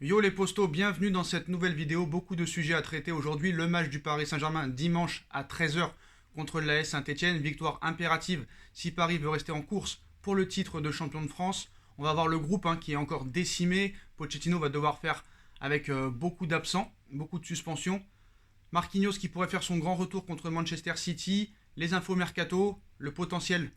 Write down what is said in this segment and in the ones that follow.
Yo les postos, bienvenue dans cette nouvelle vidéo. Beaucoup de sujets à traiter aujourd'hui. Le match du Paris Saint-Germain dimanche à 13 h contre l'AS Saint-Etienne. Victoire impérative si Paris veut rester en course pour le titre de champion de France. On va voir le groupe qui est encore décimé. Pochettino va devoir faire avec beaucoup d'absents, beaucoup de suspensions. Marquinhos qui pourrait faire son grand retour contre Manchester City. Les infos mercato, le potentiel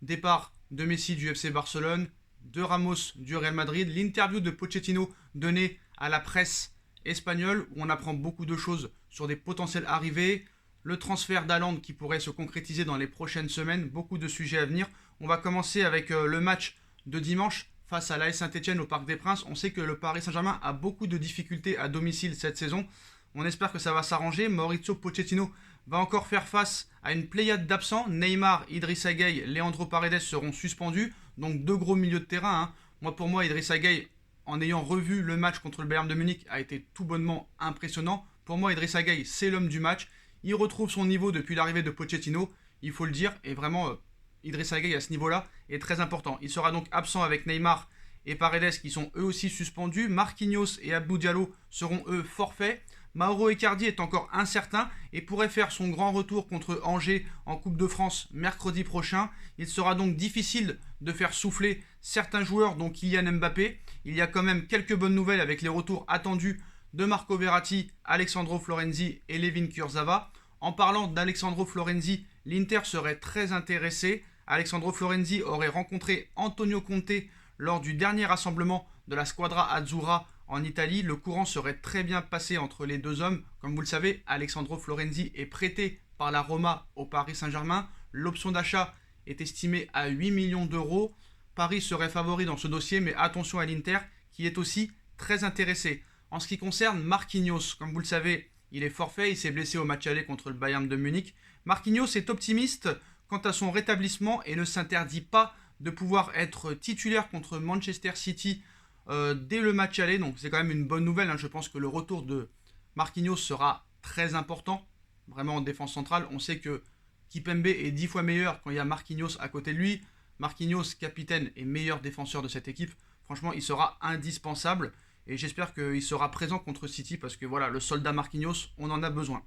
départ de Messi du FC Barcelone, de Ramos du Real Madrid, l'interview de Pochettino donnée à la presse espagnole où on apprend beaucoup de choses sur des potentielles arrivées, le transfert d'Haaland qui pourrait se concrétiser dans les prochaines semaines, beaucoup de sujets à venir. On va commencer avec le match de dimanche face à l'AS Saint-Etienne au Parc des Princes. On sait que le Paris Saint-Germain a beaucoup de difficultés à domicile cette saison. On espère que ça va s'arranger. Mauricio Pochettino va encore faire face à une pléiade d'absents. Neymar, Idrissa Gueye, Leandro Paredes seront suspendus. Donc deux gros milieux de terrain. Pour moi, Idrissa Gueye, en ayant revu le match contre le Bayern de Munich, a été tout bonnement impressionnant. Pour moi, Idrissa Gueye, c'est l'homme du match. Il retrouve son niveau depuis l'arrivée de Pochettino, il faut le dire. Et vraiment, Idrissa Gueye à ce niveau-là est très important. Il sera donc absent avec Neymar et Paredes qui sont eux aussi suspendus. Marquinhos et Abdou Diallo seront eux forfaits. Mauro Icardi est encore incertain et pourrait faire son grand retour contre Angers en Coupe de France mercredi prochain. Il sera donc difficile de faire souffler certains joueurs, dont Kylian Mbappé. Il y a quand même quelques bonnes nouvelles avec les retours attendus de Marco Verratti, Alessandro Florenzi et Levin Kurzawa. En parlant d'Alessandro Florenzi, l'Inter serait très intéressé. Alessandro Florenzi aurait rencontré Antonio Conte lors du dernier rassemblement de la Squadra Azzurra en Italie. Le courant serait très bien passé entre les deux hommes. Comme vous le savez, Alessandro Florenzi est prêté par la Roma au Paris Saint-Germain. L'option d'achat est estimée à 8 millions d'euros. Paris serait favori dans ce dossier, mais attention à l'Inter qui est aussi très intéressé. En ce qui concerne Marquinhos, comme vous le savez, il est forfait, il s'est blessé au match aller contre le Bayern de Munich. Marquinhos est optimiste quant à son rétablissement et ne s'interdit pas de pouvoir être titulaire contre Manchester City dès le match aller. Donc c'est quand même une bonne nouvelle. Je pense que le retour de Marquinhos sera très important, vraiment en défense centrale. On sait que Kipembe est 10 fois meilleur quand il y a Marquinhos à côté de lui. Marquinhos, capitaine et meilleur défenseur de cette équipe. Franchement, il sera indispensable. Et j'espère qu'il sera présent contre City parce que voilà, le soldat Marquinhos, on en a besoin.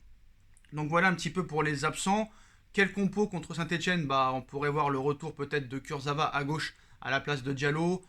Donc voilà un petit peu pour les absents. Quel compo contre Saint-Etienne? On pourrait voir le retour peut-être de Kurzawa à gauche à la place de Diallo.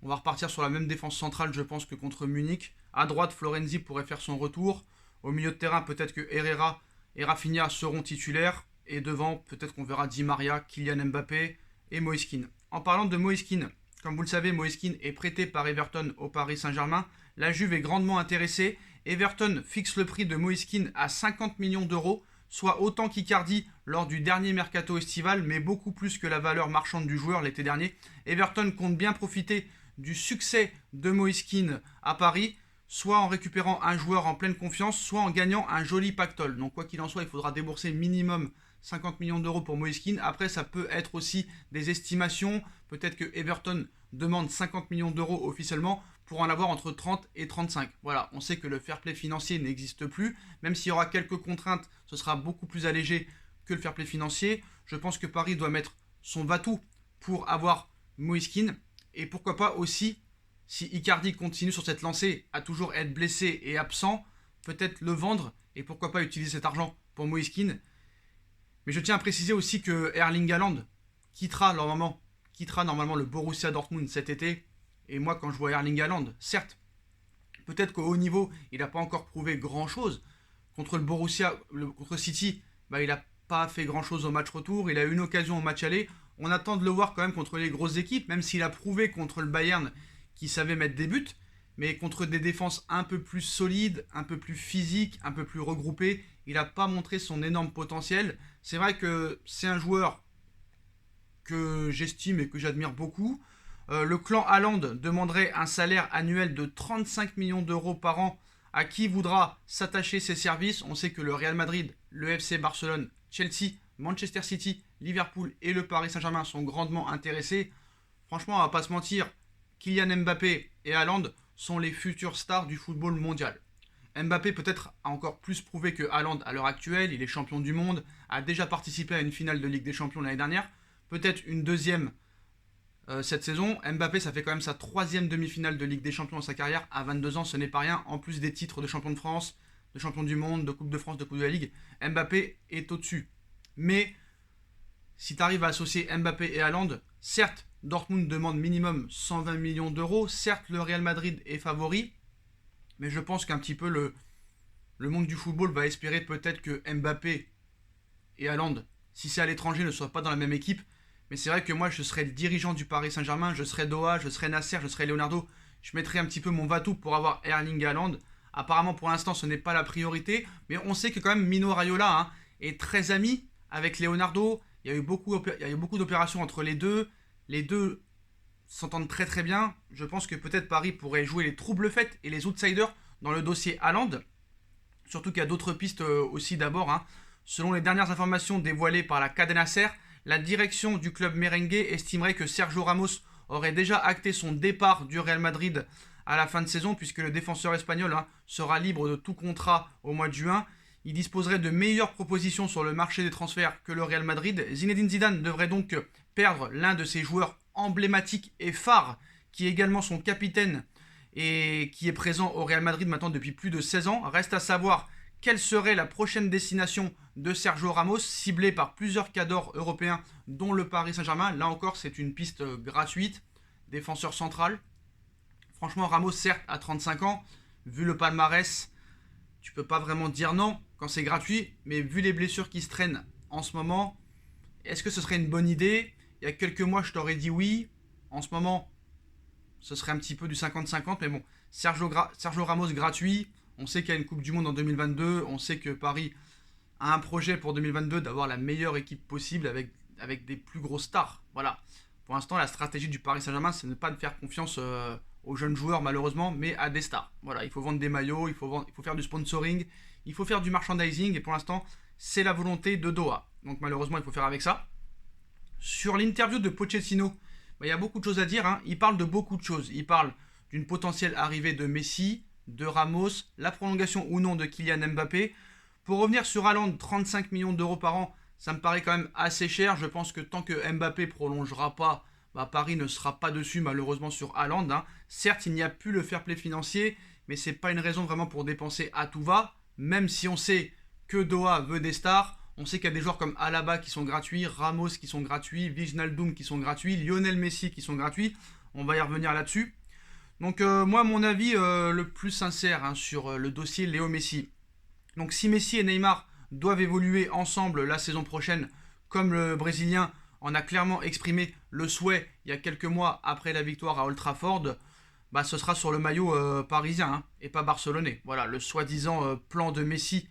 On va repartir sur la même défense centrale, je pense, que contre Munich. À droite, Florenzi pourrait faire son retour. Au milieu de terrain, peut-être que Herrera et Rafinha seront titulaires. Et devant, peut-être qu'on verra Di Maria, Kylian Mbappé et Moise Kean. En parlant de Moise Kean, comme vous le savez, Moise Kean est prêté par Everton au Paris Saint-Germain. La Juve est grandement intéressée. Everton fixe le prix de Moise Kean à 50 millions d'euros, soit autant qu'Icardi lors du dernier mercato estival, mais beaucoup plus que la valeur marchande du joueur l'été dernier. Everton compte bien profiter du succès de Moise Kean à Paris, soit en récupérant un joueur en pleine confiance, soit en gagnant un joli pactole. Donc quoi qu'il en soit, il faudra débourser minimum 50 millions d'euros pour Moise Kean. Après, ça peut être aussi des estimations. Peut-être que Everton demande 50 millions d'euros officiellement pour en avoir entre 30 et 35. Voilà, on sait que le fair play financier n'existe plus. Même s'il y aura quelques contraintes, ce sera beaucoup plus allégé que le fair play financier. Je pense que Paris doit mettre son va-tout pour avoir Moise Kean. Et pourquoi pas aussi, si Icardi continue sur cette lancée à toujours être blessé et absent, peut-être le vendre et pourquoi pas utiliser cet argent pour Moise Kean. Mais je tiens à préciser aussi que Erling Haaland quittera normalement le Borussia Dortmund cet été. Et moi, quand je vois Erling Haaland, certes, peut-être qu'au haut niveau, il n'a pas encore prouvé grand-chose. Contre le Borussia, contre City, il n'a pas fait grand-chose au match retour. Il a eu une occasion au match aller. On attend de le voir quand même contre les grosses équipes, même s'il a prouvé contre le Bayern qu'il savait mettre des buts. Mais contre des défenses un peu plus solides, un peu plus physiques, un peu plus regroupées, il n'a pas montré son énorme potentiel. C'est vrai que c'est un joueur que j'estime et que j'admire beaucoup. Le clan Haaland demanderait un salaire annuel de 35 millions d'euros par an à qui voudra s'attacher ses services. On sait que le Real Madrid, le FC Barcelone, Chelsea, Manchester City, Liverpool et le Paris Saint-Germain sont grandement intéressés. Franchement, on va pas se mentir, Kylian Mbappé et Haaland sont les futures stars du football mondial. Mbappé peut-être a encore plus prouvé que Haaland à l'heure actuelle. Il est champion du monde, a déjà participé à une finale de Ligue des Champions l'année dernière. Peut-être une deuxième cette saison. Mbappé, ça fait quand même sa 3e demi-finale de Ligue des Champions dans sa carrière. À 22 ans, ce n'est pas rien. En plus des titres de champion de France, de champion du monde, de Coupe de France, de Coupe de la Ligue, Mbappé est au-dessus. Mais si tu arrives à associer Mbappé et Haaland, certes, Dortmund demande minimum 120 millions d'euros. Certes, le Real Madrid est favori. Mais je pense qu'un petit peu le monde du football va espérer peut-être que Mbappé et Haaland, si c'est à l'étranger, ne soient pas dans la même équipe. Mais c'est vrai que moi, je serais le dirigeant du Paris Saint-Germain, je serais Doha, je serais Nasser, je serais Leonardo. Je mettrais un petit peu mon va-tout pour avoir Erling Haaland. Apparemment, pour l'instant, ce n'est pas la priorité. Mais on sait que quand même Mino Raiola est très ami avec Leonardo. Il y a eu beaucoup d'opérations entre les deux. Les deux s'entendent très très bien. Je pense que peut-être Paris pourrait jouer les troubles faits et les outsiders dans le dossier Haaland. Surtout qu'il y a d'autres pistes aussi d'abord. Selon les dernières informations dévoilées par la Cadena Ser, la direction du club merengue estimerait que Sergio Ramos aurait déjà acté son départ du Real Madrid à la fin de saison, puisque le défenseur espagnol sera libre de tout contrat au mois de juin. Il disposerait de meilleures propositions sur le marché des transferts que le Real Madrid. Zinedine Zidane devrait donc perdre l'un de ses joueurs emblématiques et phares, qui est également son capitaine et qui est présent au Real Madrid maintenant depuis plus de 16 ans. Reste à savoir quelle serait la prochaine destination de Sergio Ramos, ciblée par plusieurs cadors européens, dont le Paris Saint-Germain. Là encore, c'est une piste gratuite, défenseur central. Franchement, Ramos, certes, à 35 ans, vu le palmarès, tu peux pas vraiment dire non quand c'est gratuit, mais vu les blessures qui se traînent en ce moment, est-ce que ce serait une bonne idée? Il y a quelques mois, je t'aurais dit oui. En ce moment, ce serait un petit peu du 50-50, mais bon, Sergio Ramos gratuit. On sait qu'il y a une Coupe du Monde en 2022. On sait que Paris a un projet pour 2022 d'avoir la meilleure équipe possible avec des plus grosses stars. Voilà. Pour l'instant, la stratégie du Paris Saint-Germain, c'est de ne pas de faire confiance aux jeunes joueurs, malheureusement, mais à des stars. Voilà, il faut vendre des maillots, il faut faire du sponsoring, il faut faire du merchandising, et pour l'instant, c'est la volonté de Doha. Donc malheureusement, il faut faire avec ça. Sur l'interview de Pochettino, il y a beaucoup de choses à dire. Il parle de beaucoup de choses. Il parle d'une potentielle arrivée de Messi, de Ramos, la prolongation ou non de Kylian Mbappé. Pour revenir sur Haaland, 35 millions d'euros par an, ça me paraît quand même assez cher. Je pense que tant que Mbappé prolongera pas, Paris ne sera pas dessus malheureusement sur Haaland. Certes, il n'y a plus le fair play financier, mais c'est pas une raison vraiment pour dépenser à tout va. Même si on sait que Doha veut des stars, on sait qu'il y a des joueurs comme Alaba qui sont gratuits, Ramos qui sont gratuits, Wijnaldum qui sont gratuits, Lionel Messi qui sont gratuits. On va y revenir là-dessus. Donc moi, mon avis le plus sincère sur le dossier Léo Messi. Donc si Messi et Neymar doivent évoluer ensemble la saison prochaine, comme le Brésilien en a clairement exprimé le souhait il y a quelques mois après la victoire à Old Trafford, ce sera sur le maillot parisien et pas barcelonais. Voilà, le soi-disant plan de Messi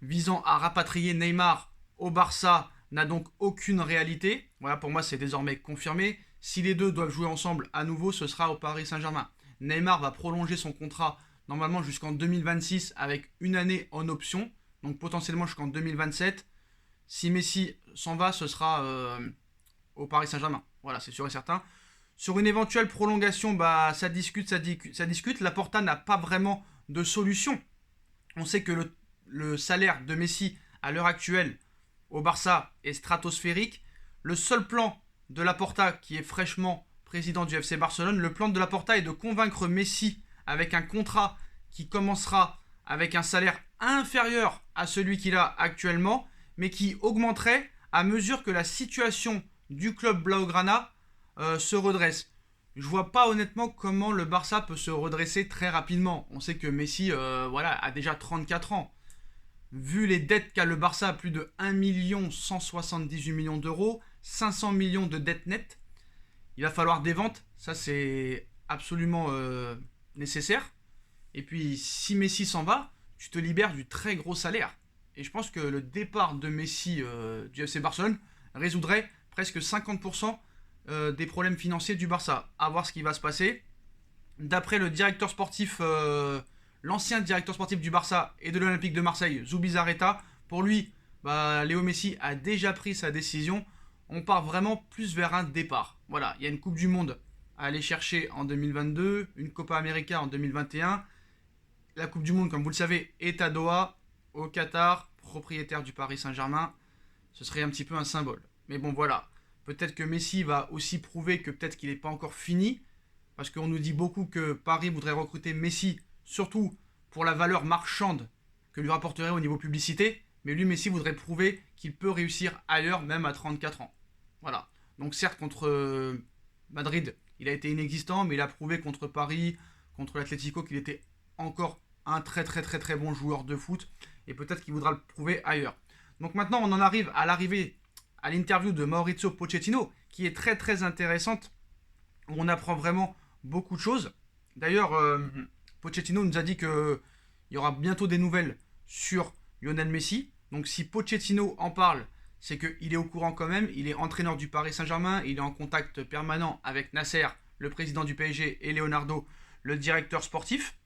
visant à rapatrier Neymar au Barça n'a donc aucune réalité. Voilà, pour moi, c'est désormais confirmé. Si les deux doivent jouer ensemble à nouveau, ce sera au Paris Saint-Germain. Neymar va prolonger son contrat normalement jusqu'en 2026 avec une année en option, donc potentiellement jusqu'en 2027. Si Messi s'en va, ce sera au Paris Saint-Germain. Voilà, c'est sûr et certain. Sur une éventuelle prolongation, ça discute. Laporta n'a pas vraiment de solution. On sait que le salaire de Messi à l'heure actuelle au Barça est stratosphérique. Le seul plan de Laporta, qui est fraîchement président du FC Barcelone, le plan de Laporta est de convaincre Messi avec un contrat qui commencera avec un salaire inférieur à celui qu'il a actuellement, mais qui augmenterait à mesure que la situation du club Blaugrana se redresse. Je vois pas honnêtement comment le Barça peut se redresser très rapidement. On sait que Messi a déjà 34 ans. Vu les dettes qu'a le Barça, plus de 1 178 millions d'euros, 500 millions de dettes nettes, il va falloir des ventes. Ça, c'est absolument nécessaire. Et puis, si Messi s'en va, tu te libères du très gros salaire. Et je pense que le départ de Messi du FC Barcelone résoudrait presque 50% des problèmes financiers du Barça. À voir ce qui va se passer. D'après le directeur sportif, l'ancien directeur sportif du Barça et de l'Olympique de Marseille, Zubizarreta, pour lui, Léo Messi a déjà pris sa décision. On part vraiment plus vers un départ. Voilà, il y a une Coupe du Monde à aller chercher en 2022, une Copa América en 2021. La Coupe du Monde, comme vous le savez, est à Doha, au Qatar, propriétaire du Paris Saint-Germain. Ce serait un petit peu un symbole. Mais bon, voilà. Peut-être que Messi va aussi prouver que peut-être qu'il n'est pas encore fini. Parce qu'on nous dit beaucoup que Paris voudrait recruter Messi, surtout pour la valeur marchande que lui rapporterait au niveau publicité. Mais lui, Messi voudrait prouver qu'il peut réussir ailleurs, même à 34 ans. Voilà. Donc certes, contre Madrid, il a été inexistant, mais il a prouvé contre Paris, contre l'Atlético, qu'il était encore un très très très très bon joueur de foot. Et peut-être qu'il voudra le prouver ailleurs. Donc maintenant, on en arrive à l'arrivée à l'interview de Maurizio Pochettino, qui est très très intéressante, où on apprend vraiment beaucoup de choses. D'ailleurs, Pochettino nous a dit qu'il y aura bientôt des nouvelles sur Lionel Messi. Donc si Pochettino en parle, c'est qu'il est au courant quand même. Il est entraîneur du Paris Saint-Germain. Il est en contact permanent avec Nasser, le président du PSG, et Leonardo, le directeur sportif.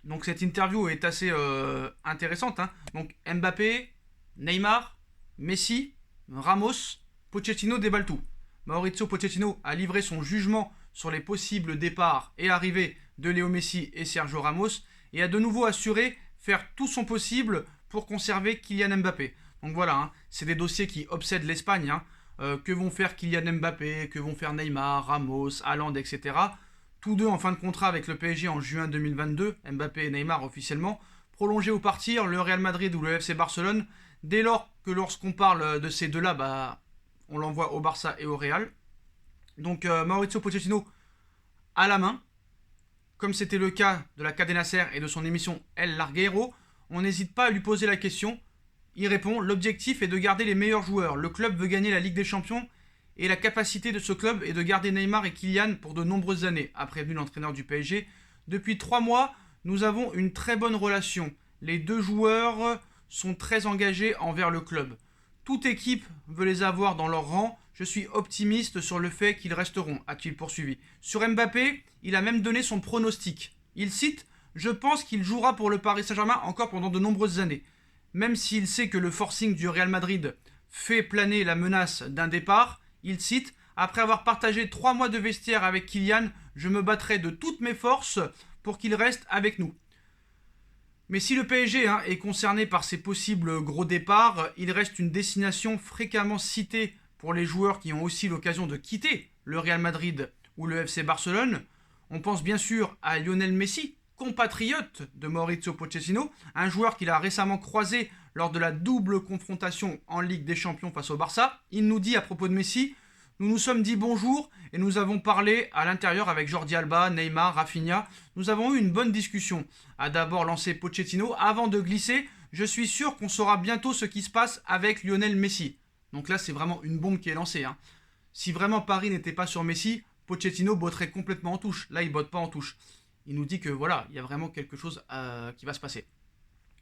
Donc cette interview est assez intéressante. Donc Mbappé, Neymar, Messi, Ramos, Pochettino déballe tout. Maurizio Pochettino a livré son jugement sur les possibles départs et arrivées de Léo Messi et Sergio Ramos et a de nouveau assuré faire tout son possible pour conserver Kylian Mbappé. Donc voilà, c'est des dossiers qui obsèdent l'Espagne. Que vont faire Kylian Mbappé, que vont faire Neymar, Ramos, Haaland, etc. Tous deux en fin de contrat avec le PSG en juin 2022, Mbappé et Neymar officiellement, prolongés ou partir, le Real Madrid ou le FC Barcelone, dès lors que lorsqu'on parle de ces deux-là, on l'envoie au Barça et au Real. Donc Maurizio Pochettino à la main, comme c'était le cas de la Cadena Ser et de son émission El Larguero, on n'hésite pas à lui poser la question. Il répond, l'objectif est de garder les meilleurs joueurs. Le club veut gagner la Ligue des Champions et la capacité de ce club est de garder Neymar et Kylian pour de nombreuses années, a prévenu l'entraîneur du PSG. Depuis 3 mois, nous avons une très bonne relation. Les deux joueurs sont très engagés envers le club. Toute équipe veut les avoir dans leur rang. Je suis optimiste sur le fait qu'ils resteront, a-t-il poursuivi. Sur Mbappé, il a même donné son pronostic. Il cite « Je pense qu'il jouera pour le Paris Saint-Germain encore pendant de nombreuses années. Même s'il sait que le forcing du Real Madrid fait planer la menace d'un départ, il cite « Après avoir partagé 3 mois de vestiaire avec Kylian, je me battrai de toutes mes forces pour qu'il reste avec nous. » Mais si le PSG est concerné par ces possibles gros départs, il reste une destination fréquemment citée pour les joueurs qui ont aussi l'occasion de quitter le Real Madrid ou le FC Barcelone. On pense bien sûr à Lionel Messi, compatriote de Maurizio Pochettino, un joueur qu'il a récemment croisé lors de la double confrontation en Ligue des Champions face au Barça. Il nous dit à propos de Messi « Nous nous sommes dit bonjour et nous avons parlé à l'intérieur avec Jordi Alba, Neymar, Rafinha. Nous avons eu une bonne discussion. » A d'abord lancé Pochettino avant de glisser « Je suis sûr qu'on saura bientôt ce qui se passe avec Lionel Messi. » Donc là, c'est vraiment une bombe qui est lancée. Si vraiment Paris n'était pas sur Messi, Pochettino botterait complètement en touche. Là, il botte pas en touche. Il nous dit que voilà, il y a vraiment quelque chose qui va se passer.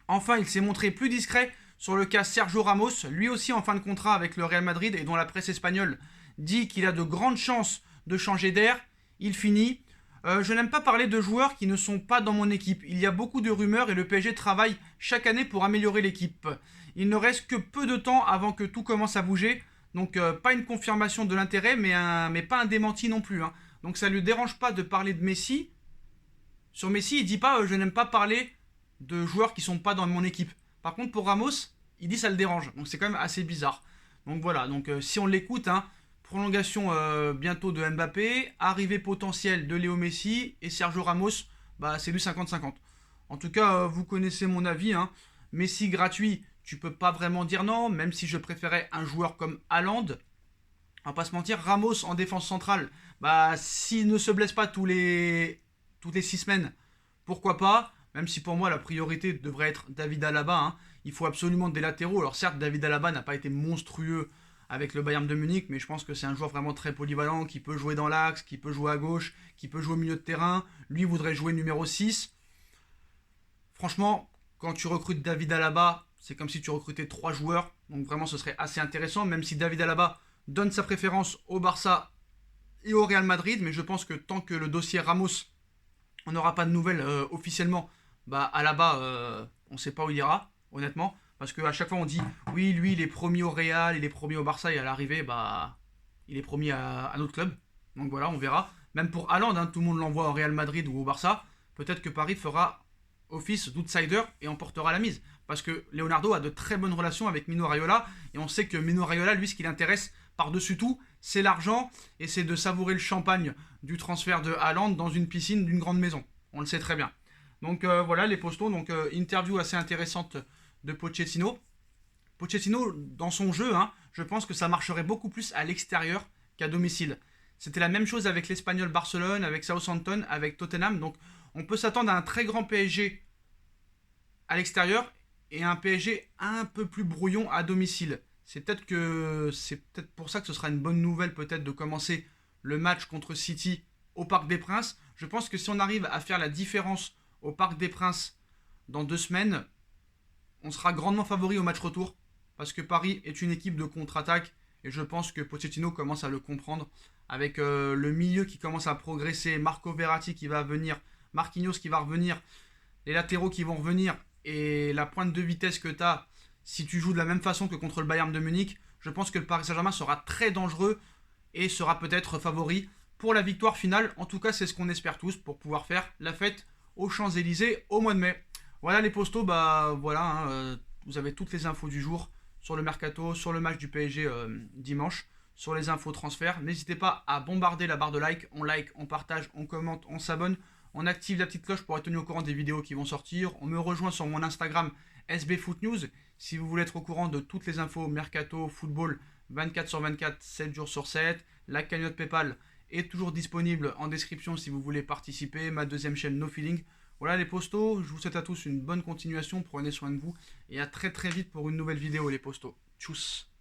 Enfin, il s'est montré plus discret sur le cas Sergio Ramos, lui aussi en fin de contrat avec le Real Madrid et dont la presse espagnole dit qu'il a de grandes chances de changer d'air. Il finit je n'aime pas parler de joueurs qui ne sont pas dans mon équipe. Il y a beaucoup de rumeurs et le PSG travaille chaque année pour améliorer l'équipe. Il ne reste que peu de temps avant que tout commence à bouger. Donc pas une confirmation de l'intérêt, mais pas un démenti non plus. Donc ça ne lui dérange pas de parler de Messi. Sur Messi, il dit pas je n'aime pas parler de joueurs qui ne sont pas dans mon équipe. Par contre, pour Ramos, il dit ça le dérange. Donc c'est quand même assez bizarre. Donc voilà, donc si on l'écoute, prolongation bientôt de Mbappé, arrivée potentielle de Léo Messi et Sergio Ramos, c'est du 50-50. En tout cas, vous connaissez mon avis. Messi gratuit, tu peux pas vraiment dire non, même si je préférais un joueur comme Haaland. On va pas se mentir, Ramos en défense centrale, s'il ne se blesse pas toutes les 6 semaines, pourquoi pas. Même si pour moi la priorité devrait être David Alaba. Il faut absolument des latéraux. Alors certes, David Alaba n'a pas été monstrueux avec le Bayern de Munich, mais je pense que c'est un joueur vraiment très polyvalent, qui peut jouer dans l'axe, qui peut jouer à gauche, qui peut jouer au milieu de terrain. Lui voudrait jouer numéro 6. Franchement, quand tu recrutes David Alaba, c'est comme si tu recrutais 3 joueurs. Donc vraiment, ce serait assez intéressant, même si David Alaba donne sa préférence au Barça et au Real Madrid. Mais je pense que tant que le dossier Ramos, on n'aura pas de nouvelles officiellement, Alaba, on ne sait pas où il ira, honnêtement. Parce qu'à chaque fois, on dit, oui, lui, il est promis au Real, il est promis au Barça, et à l'arrivée, il est promis à un autre club. Donc voilà, on verra. Même pour Haaland, tout le monde l'envoie au Real Madrid ou au Barça. Peut-être que Paris fera office d'outsider et emportera la mise. Parce que Leonardo a de très bonnes relations avec Mino Raiola. Et on sait que Mino Raiola, lui, ce qui l'intéresse par-dessus tout, c'est l'argent et c'est de savourer le champagne du transfert de Haaland dans une piscine d'une grande maison. On le sait très bien. Donc voilà les postos. Donc interview assez intéressante de Pochettino. Pochettino, dans son jeu, hein, je pense que ça marcherait beaucoup plus à l'extérieur qu'à domicile. C'était la même chose avec l'Espagnol Barcelone, avec Southampton, avec Tottenham. Donc on peut s'attendre à un très grand PSG à l'extérieur et un PSG un peu plus brouillon à domicile. C'est peut-être pour ça que ce sera une bonne nouvelle peut-être de commencer le match contre City au Parc des Princes. Je pense que si on arrive à faire la différence au Parc des Princes dans 2 semaines, on sera grandement favori au match retour parce que Paris est une équipe de contre-attaque et je pense que Pochettino commence à le comprendre avec le milieu qui commence à progresser, Marco Verratti qui va venir, Marquinhos qui va revenir, les latéraux qui vont revenir et la pointe de vitesse que tu as si tu joues de la même façon que contre le Bayern de Munich, je pense que le Paris Saint-Germain sera très dangereux et sera peut-être favori pour la victoire finale. En tout cas, c'est ce qu'on espère tous pour pouvoir faire la fête aux Champs-Élysées au mois de mai. Voilà les postos, bah voilà, hein, vous avez toutes les infos du jour sur le mercato, sur le match du PSG dimanche, sur les infos transferts. N'hésitez pas à bombarder la barre de like, on partage, on commente, on s'abonne, on active la petite cloche pour être tenu au courant des vidéos qui vont sortir. On me rejoint sur mon Instagram SB Foot News si vous voulez être au courant de toutes les infos mercato, football, 24 sur 24, 7 jours sur 7. La cagnotte PayPal est toujours disponible en description si vous voulez participer. Ma deuxième chaîne No Feeling. Voilà les postos, je vous souhaite à tous une bonne continuation, prenez soin de vous et à très très vite pour une nouvelle vidéo les postos. Tchuss.